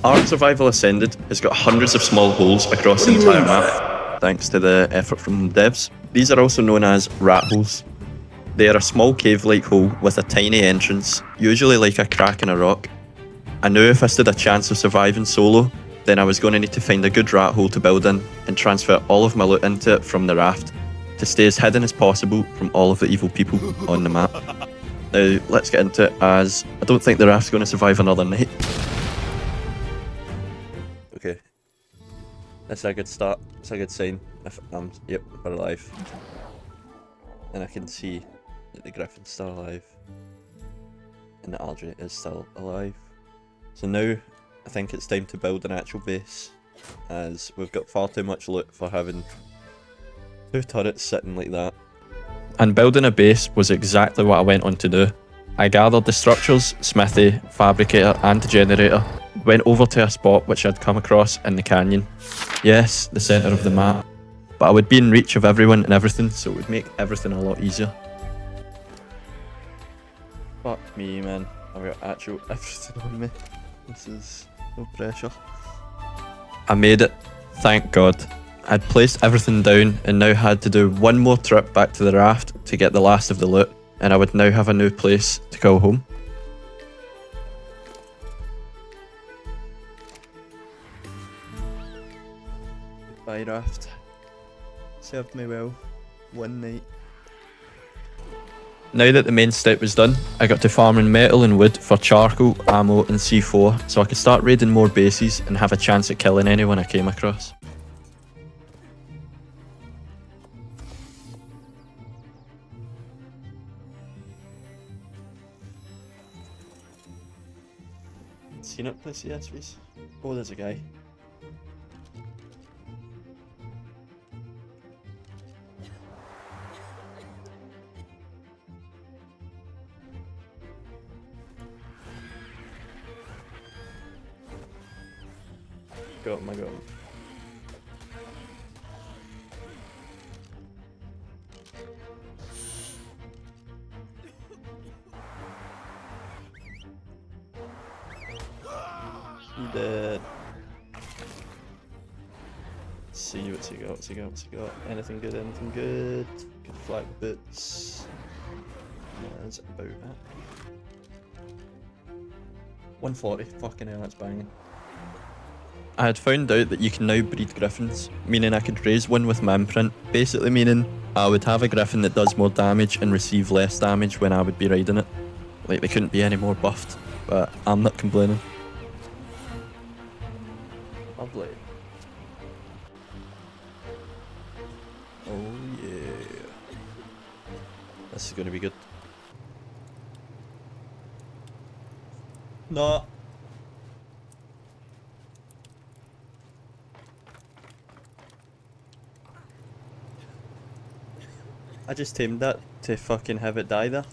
ARK Survival Ascended has got hundreds of small holes across the entire map, thanks to the effort from the devs. These are also known as rat holes. They are a small cave-like hole with a tiny entrance, usually like a crack in a rock. I knew if I stood a chance of surviving solo, then I was going to need to find a good rat hole to build in and transfer all of my loot into it from the raft, to stay as hidden as possible from all of the evil people on the map. Now, let's get into it, as I don't think the raft's going to survive another night. Okay. That's a good start. It's a good sign. If yep, we're alive. And I can see that the griffin's still alive. And the algae is still alive. So now, I think it's time to build an actual base, as we've got far too much loot for having 2 turrets sitting like that. And building a base was exactly what I went on to do. I gathered the structures, smithy, fabricator and the generator, went over to a spot which I'd come across in the canyon. Yes, the centre of the map, but I would be in reach of everyone and everything, so it would make everything a lot easier. Fuck me, man. I've got actual everything on me. This is no pressure. I made it, thank God. I'd placed everything down and now had to do one more trip back to the raft to get the last of the loot, and I would now have a new place to call home. Goodbye raft. Served me well. One night. Now that the main step was done, I got to farming metal and wood for charcoal, ammo and C4, so I could start raiding more bases and have a chance at killing anyone I came across. Seen it, please? Yes, please. Oh, there's a guy. Got him, I got him. You dead. Let's see what's he got, what's he got, what's he got. Anything good, anything good? Good flag boots. That's about it. 140, fucking hell, that's banging. I had found out that you can now breed griffins, meaning I could raise one with my imprint, basically meaning I would have a griffin that does more damage and receive less damage when I would be riding it. Like, they couldn't be any more buffed, but I'm not complaining. Lovely. Oh yeah. This is gonna be good. No. I just tamed that to fucking have it die there.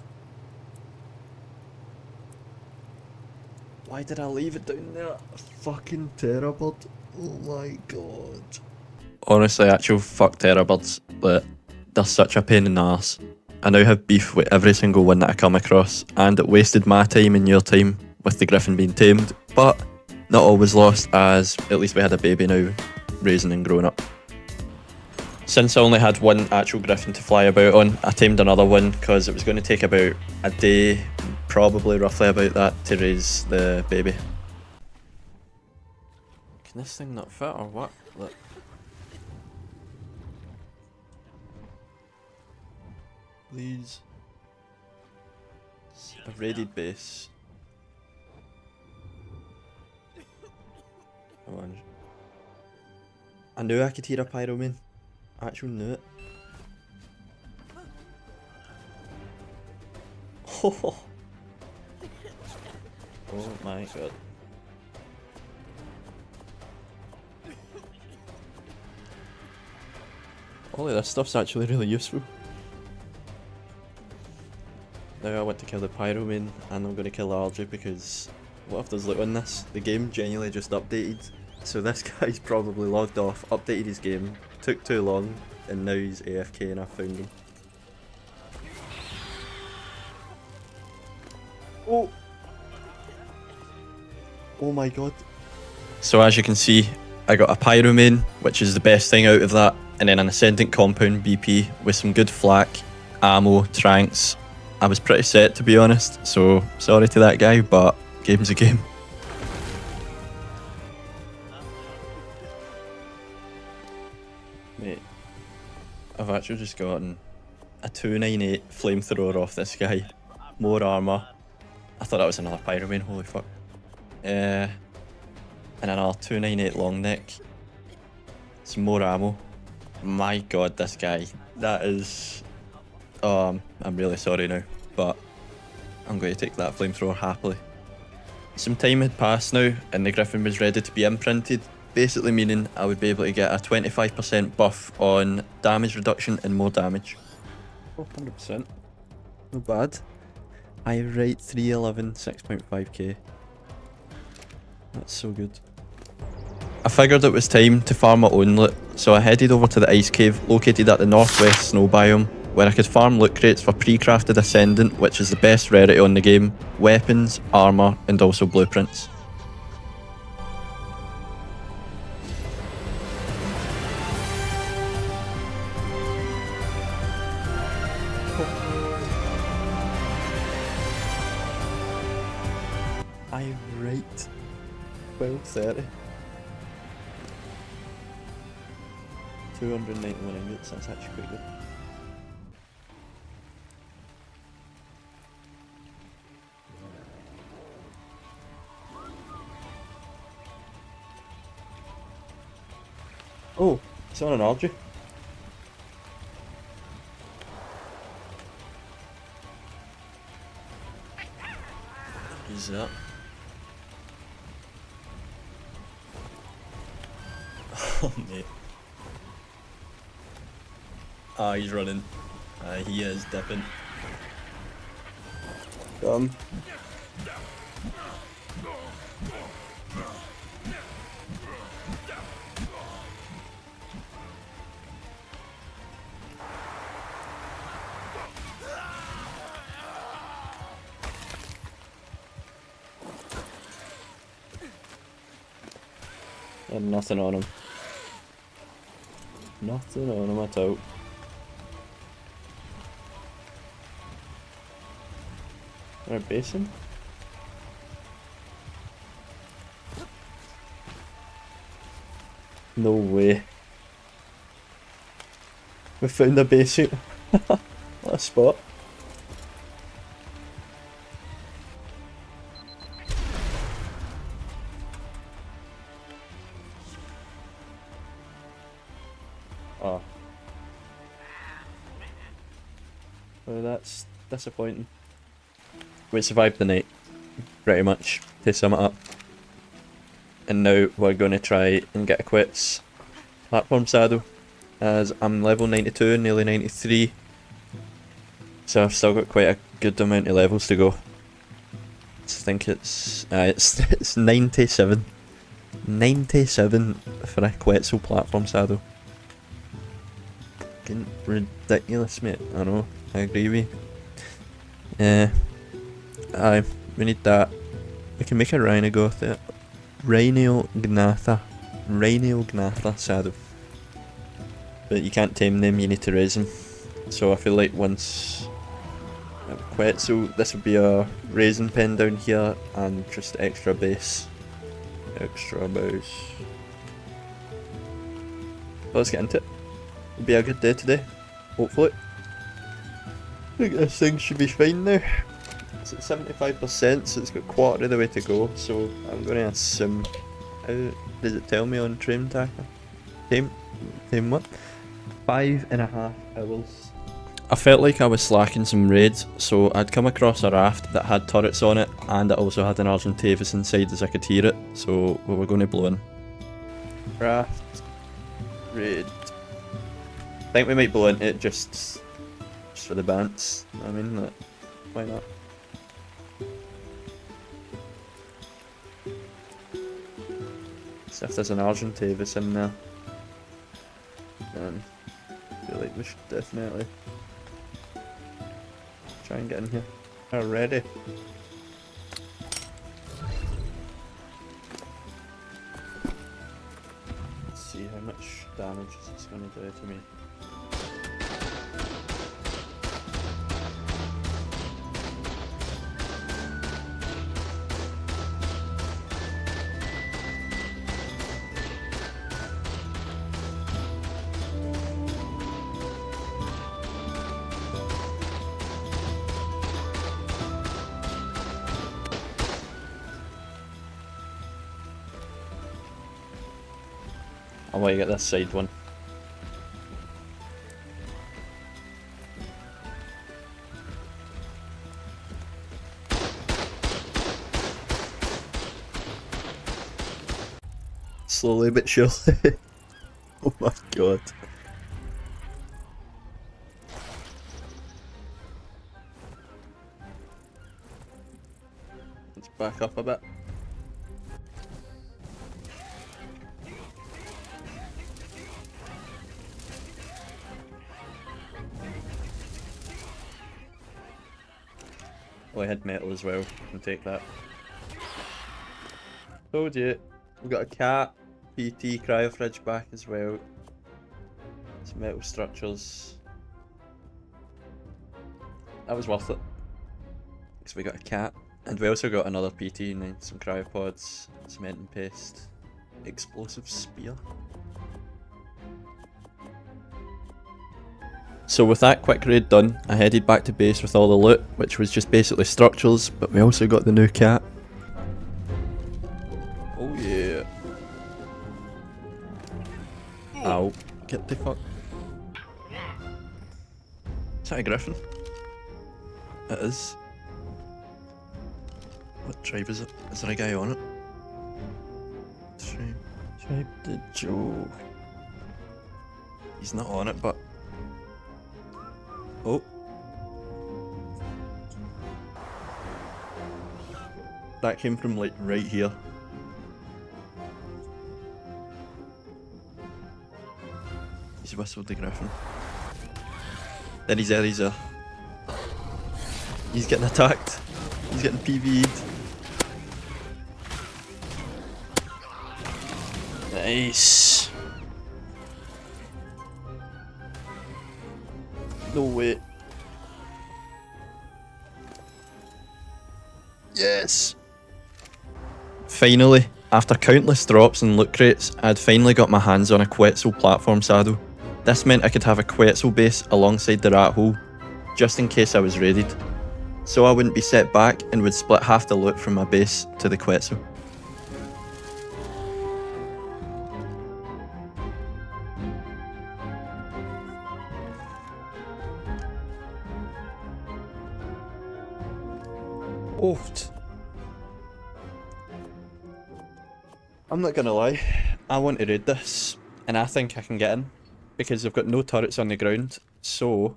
Why did I leave it down there? Fucking terrorbird. Oh my god. Honestly, actual fuck terrorbirds. But they're such a pain in the arse. I now have beef with every single one that I come across, and it wasted my time and your time with the griffin being tamed, but not always lost, as at least we had a baby now, raising and growing up. Since I only had one actual griffin to fly about on, I tamed another one because it was going to take about a day, probably roughly about that, to raise the baby. Can this thing not fit or what? Look. Please. A raided base. Come on. I knew I could hear a pyroman. I actually knew it. Oh my god. All of this stuff's actually really useful. Now I want to kill the pyroman and I'm going to kill the algae, because what if there's loot on this? The game genuinely just updated. So this guy's probably logged off, updated his game, took too long, and now he's AFK and I found him. Oh! Oh my god. So as you can see, I got a pyro main, which is the best thing out of that, and then an ascendant compound BP with some good flak, ammo, tranks. I was pretty set, to be honest, so sorry to that guy, but game's a game. Mate, I've actually just gotten a 298 flamethrower off this guy, more armour. I thought that was another pyro main, holy fuck. And another 298 long neck. Some more ammo. My god, this guy. That is... Oh, I'm really sorry now, but I'm going to take that flamethrower happily. Some time had passed now, and the Griffin was ready to be imprinted, basically meaning I would be able to get a 25% buff on damage reduction and more damage. Oh, 100%. Not bad. I rate 311, 6.5k. That's so good. I figured it was time to farm my own loot, so I headed over to the ice cave located at the northwest snow biome, where I could farm loot crates for pre-crafted Ascendant, which is the best rarity on the game, weapons, armour, and also blueprints. I rate 1230. 291 ingots, that's actually quite good. Oh, it's on an Audrey. Use that. Oh, mate. Ah, he's running. He is dipping. Come. And nothing on him. Nothing on him at all. Our basin? No way. We found a base suit. What a spot. Oh. Well, that's disappointing. We survived the night, pretty much, to sum it up. And now we're going to try and get a quits platform saddle, as I'm level 92, nearly 93. So I've still got quite a good amount of levels to go. I think it's 97. 97 for a quetzal platform saddle. Fucking ridiculous, mate. I know, I agree with you. Aye, we need that. We can make a Rhinognatha saddle. But you can't tame them, you need to raise them. So I feel like once quetzal, this would be a raising pen down here and just extra base. Extra base. But let's get into it. It'll be a good day today, hopefully. I think this thing should be fine now. It's at 75%, so it's got quarter of the way to go, so I'm going to assume... How does it tell me on Train Tracker? Tame what? 5.5 hours. I felt like I was slacking some raids, so I'd come across a raft that had turrets on it, and it also had an Argentavis inside as I could hear it, so we were going to blow in. Raft. Raid. I think we might blow into it just for the bants. I mean, like, why not? So if there's an Argentavis in there, then I feel like we should definitely try and get in here. Already. see how much damage it's going to do to me. I want to get this side one. Slowly but surely. Oh my god. Let's back up a bit. Oh, I had metal as well. I can take that. Told you. We got a cat, PT, cryo fridge back as well. Some metal structures. That was worth it. Because we got a cat. And we also got another PT and then some cryopods, cement and paste, explosive spear. So with that quick raid done, I headed back to base with all the loot, which was just basically structures, but we also got the new cat. Oh yeah. Ow. Get the fuck. Is that a griffin? It is. What tribe is it? Is there a guy on it? Tribe de Joe. He's not on it, but... Oh. That came from like right here. He's whistled the griffin. Then he's there, he's there. He's getting attacked. He's getting PV'd. Nice. No way. Yes. Finally, after countless drops and loot crates, I had finally got my hands on a quetzal platform saddle. This meant I could have a quetzal base alongside the rat hole, just in case I was raided. So I wouldn't be set back and would split half the loot from my base to the quetzal. Oofed. I'm not gonna lie, I want to raid this, and I think I can get in, because I've got no turrets on the ground, so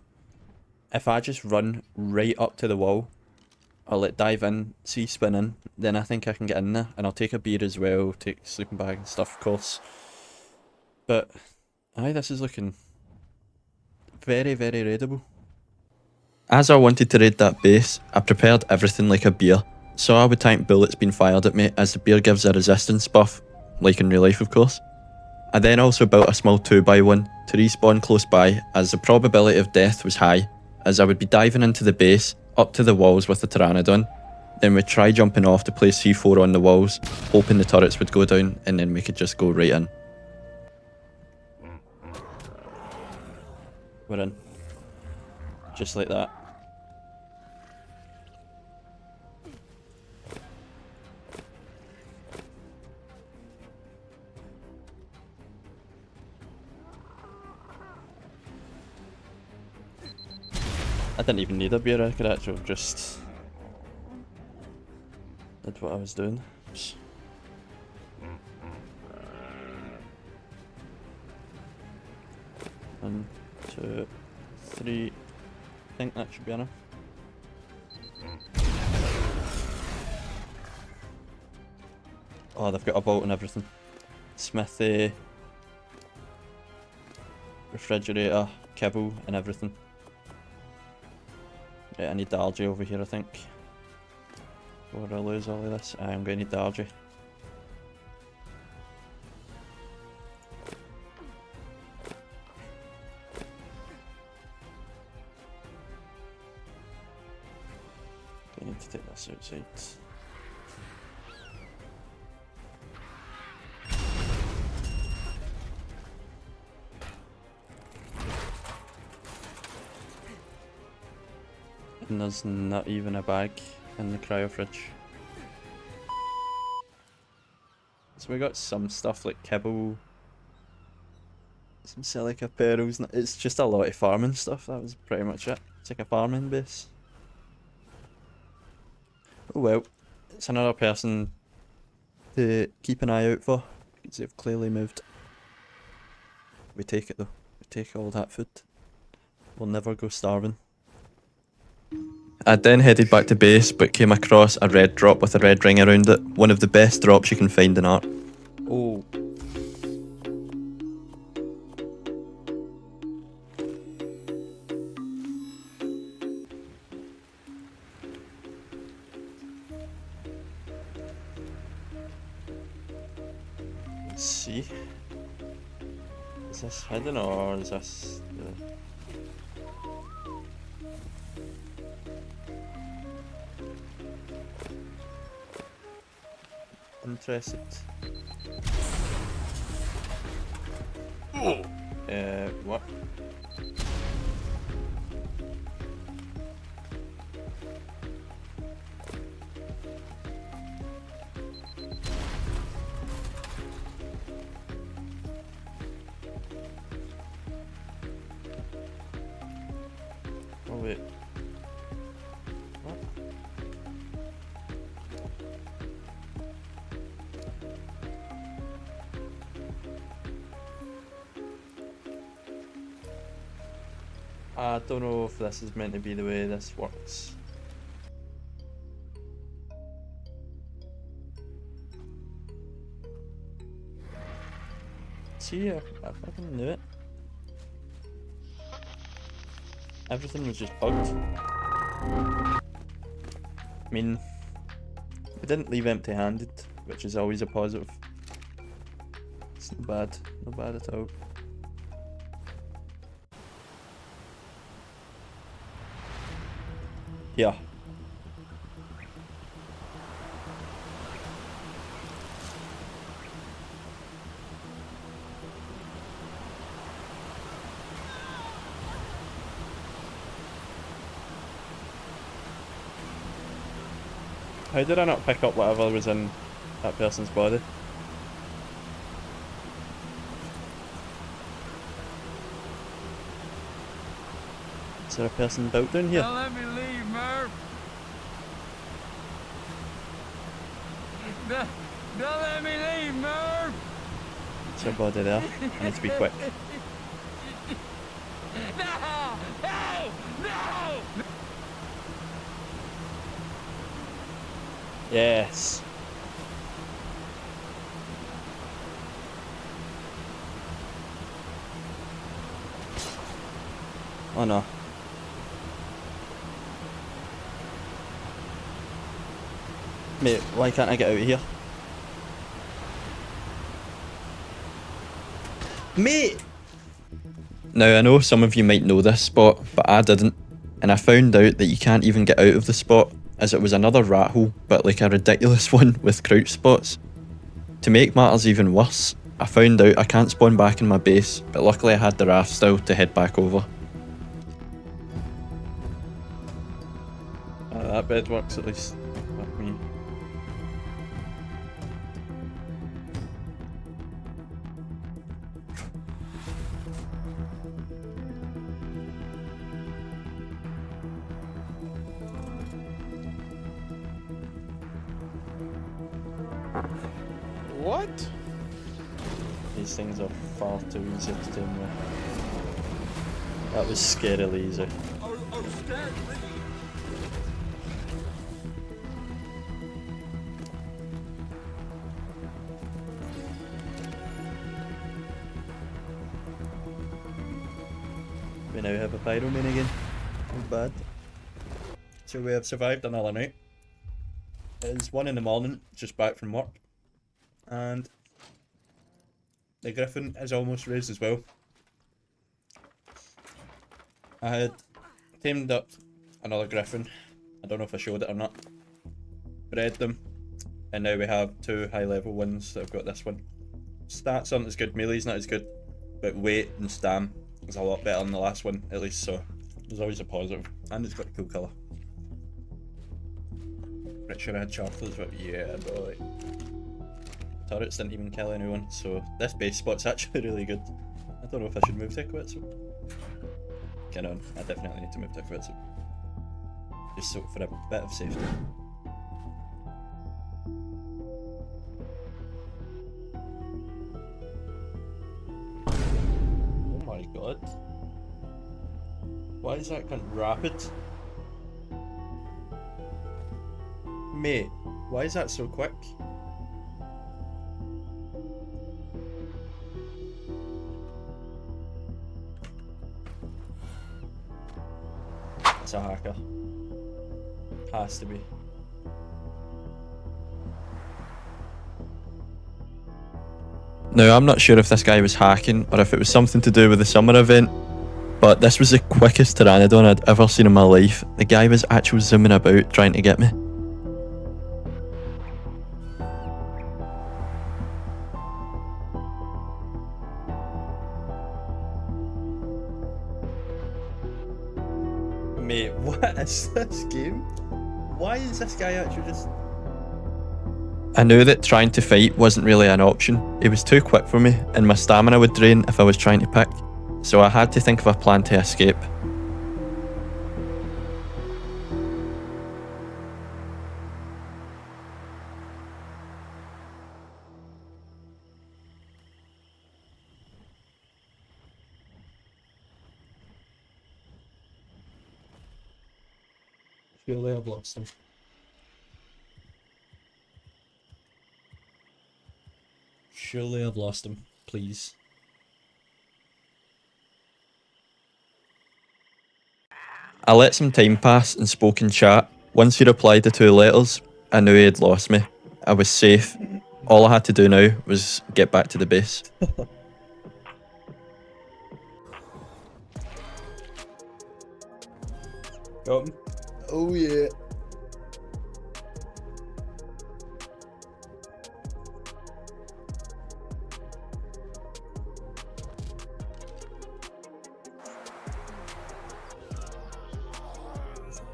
if I just run right up to the wall, I'll dive in, see spin in, then I think I can get in there, and I'll take a beer as well, take a sleeping bag and stuff of course. But, aye, this is looking very, very raidable. As I wanted to raid that base, I prepared everything like a beer, so I would tank bullets being fired at me as the beer gives a resistance buff, like in real life of course. I then also built a small 2x1 to respawn close by as the probability of death was high, as I would be diving into the base, up to the walls with the Pteranodon, then we'd try jumping off to place C4 on the walls, hoping the turrets would go down and then we could just go right in. We're in. Just like that. I didn't even need a beer, I could actually just did what I was doing. Oops. One, two, three. I think that should be enough. Oh, they've got a bolt and everything. Smithy, refrigerator, kibble and everything. Right, I need the algae over here I think. Before I lose all of this, I'm going to need the algae. Let's take this outside. And there's not even a bag in the cryo fridge. So we got some stuff like kibble, some silica pearls. It's just a lot of farming stuff. That was pretty much it. It's like a farming base. Oh well, it's another person to keep an eye out for, because they've clearly moved. We take it though. We take all that food. We'll never go starving. I then headed back to base, but came across a red drop with a red ring around it. One of the best drops you can find in ARK. Oh. Let's see. Is this hidden or is this interested? What? Oh wait. What? I don't know if this is meant to be the way this works. See, I fucking knew it. Everything was just bugged. I mean, we didn't leave empty-handed, which is always a positive. It's not bad, not bad at all. Yeah. How did I not pick up whatever was in that person's body? Is there a person built down here? Don't let me leave, Murph! Don't let me leave, Murph! Is there a body there? I need to be quick. No! No! No! Yes. Oh no. Mate, why can't I get out of here? Mate! Now I know some of you might know this spot, but I didn't. And I found out that you can't even get out of the spot, as it was another rat hole, but like a ridiculous one with crouch spots. To make matters even worse, I found out I can't spawn back in my base, but luckily I had the raft still to head back over. That bed works at least. Fuck me. What? These things are far too easy to tame with. That was scarily easy. We now have a pyroman again. Not bad. So we have survived another night. It's 1 in the morning, just back from work. And the griffin is almost raised as well. I had tamed up another griffin. I don't know if I showed it or not. bred them, and now we have 2 high level ones that have got this one. Stats aren't as good, melee's not as good, but weight and stam is a lot better than the last one, at least, so there's always a positive. And it's got a cool colour. Pretty sure I had chocolates, but yeah, boy. Turrets didn't even kill anyone, so this base spot's actually really good. I don't know if I should move to quetzal. Get on, I definitely need to move to quetzal. Just so for a bit of safety. Oh my god. Why is that kind of rapid? Mate, why is that so quick? It's a hacker. Has to be. Now, I'm not sure if this guy was hacking or if it was something to do with the summer event, but this was the quickest Pteranodon I'd ever seen in my life. The guy was actually zooming about trying to get me. Mate, what is this game? Why is this guy actually just... I knew that trying to fight wasn't really an option. He was too quick for me, and my stamina would drain if I was trying to pick. So I had to think of a plan to escape. Surely I've lost him. Surely I've lost him, please. I let some time pass and spoke in chat. Once he replied to 2 letters, I knew he had lost me. I was safe. All I had to do now was get back to the base. Got him. Oh yeah.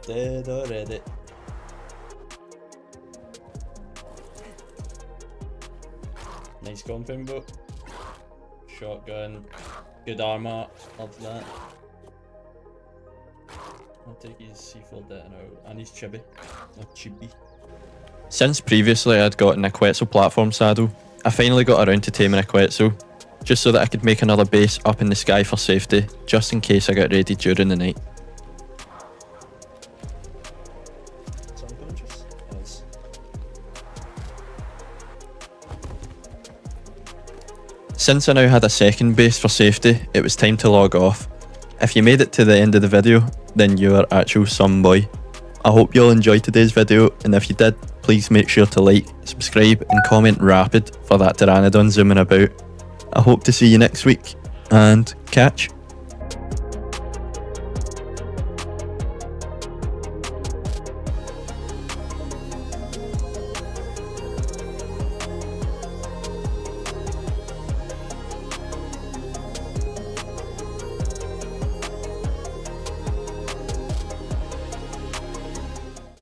Dead already. Nice compound boat. Shotgun. Good armor. Love that. I'll take his C4 detonator and his chibi. Or chibi. Since previously I'd gotten a quetzal platform saddle, I finally got around to taming a quetzal, just so that I could make another base up in the sky for safety, just in case I got raided during the night. Since I now had a second base for safety, it was time to log off. If you made it to the end of the video, then you are actual some boy. I hope you all enjoyed today's video, and if you did, please make sure to like, subscribe and comment rapid for that Pteranodon zooming about. I hope to see you next week, and catch.